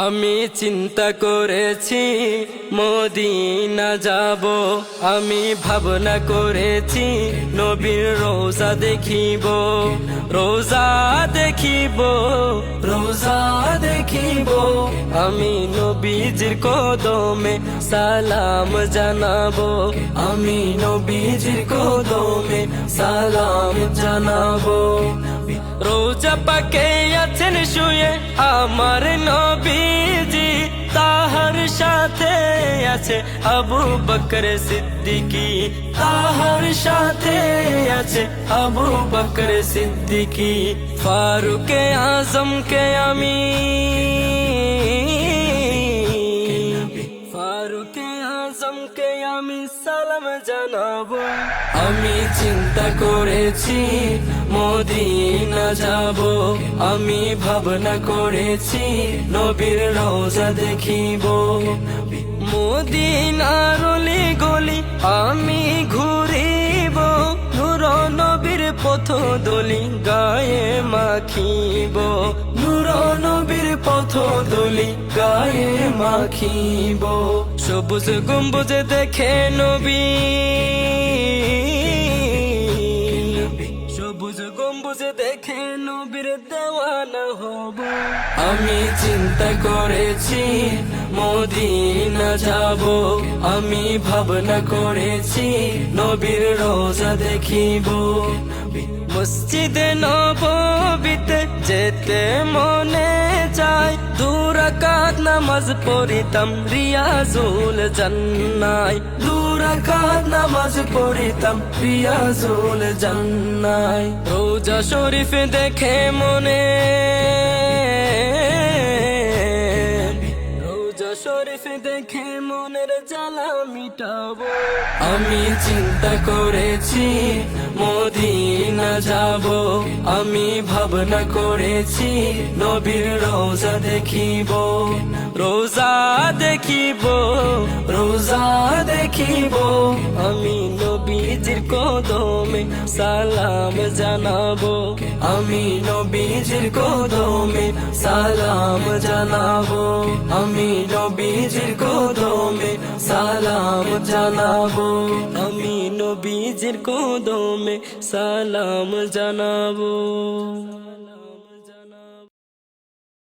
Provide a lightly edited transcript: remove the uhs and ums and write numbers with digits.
আমি চিন্তা করেছি মদিনা যাব, আমি ভাবনা করেছি নবীর রোজা দেখিব, রোজা দেখিব, রোজা দেখিব। আমি নবীজির কদমে সালাম জানাবো, আমি নবীজির কদমে সালাম জানাবো। রোজা পাকে আছেন শুয়ে আমার নবীজি, তাহার সাথে আছে আবু বকর সিদ্দিকী, তাহার সাথে আছে আবু বকর সিদ্দিকী। ফারুকে আজমকে আমি, ফারুকে আজমকে আমি সালাম জানাবো। আমি চিন্তা করেছি মদিনা যাব, আমি ভাবনা করেছি নবীর রোজা দেখিব। মদিনার অলি গলি আমি ঘুরিব, নূর নবীর পথ দলি গায়ে মাখিব, নূর নবীর পথ দলি গায়ে মাখিব। সবুজ গম্বুজ দেখে নবী, সবুজ গম্বুজ দেখে নবীর দেওয়ানা হব। আমি চিন্তা করেছি মদিনা যাব, আমি ভাবনা করেছি নবীর রোজা দেখিব। মসজিদে নববীতে যেতে মনে চায়, 2 রাকাত নামাজ পড়িতাম রিয়াজুল জান্নায়, 2 রাকাত নামাজ পড়িতাম রিয়াজুল জান্নায়। রোজা শরীফ দেখে মনে, রোজা শরীফ দেখে মনের জ্বালা মিটাবো। আমি চিন্তা করেছি মদিনা যাব, আমি ভাবনা করেছি নবীর রোজা দেখিব, রোজা দেখিব, রোজা দেখিব। আমি নবীজির কদমে সালাম জানাবো, আমি নবীজির কদমে সালাম জানাবো, আমি নবীজির কদমে সালাম জানাবো, আমি নবীজির কদমে সালাম জানাবো।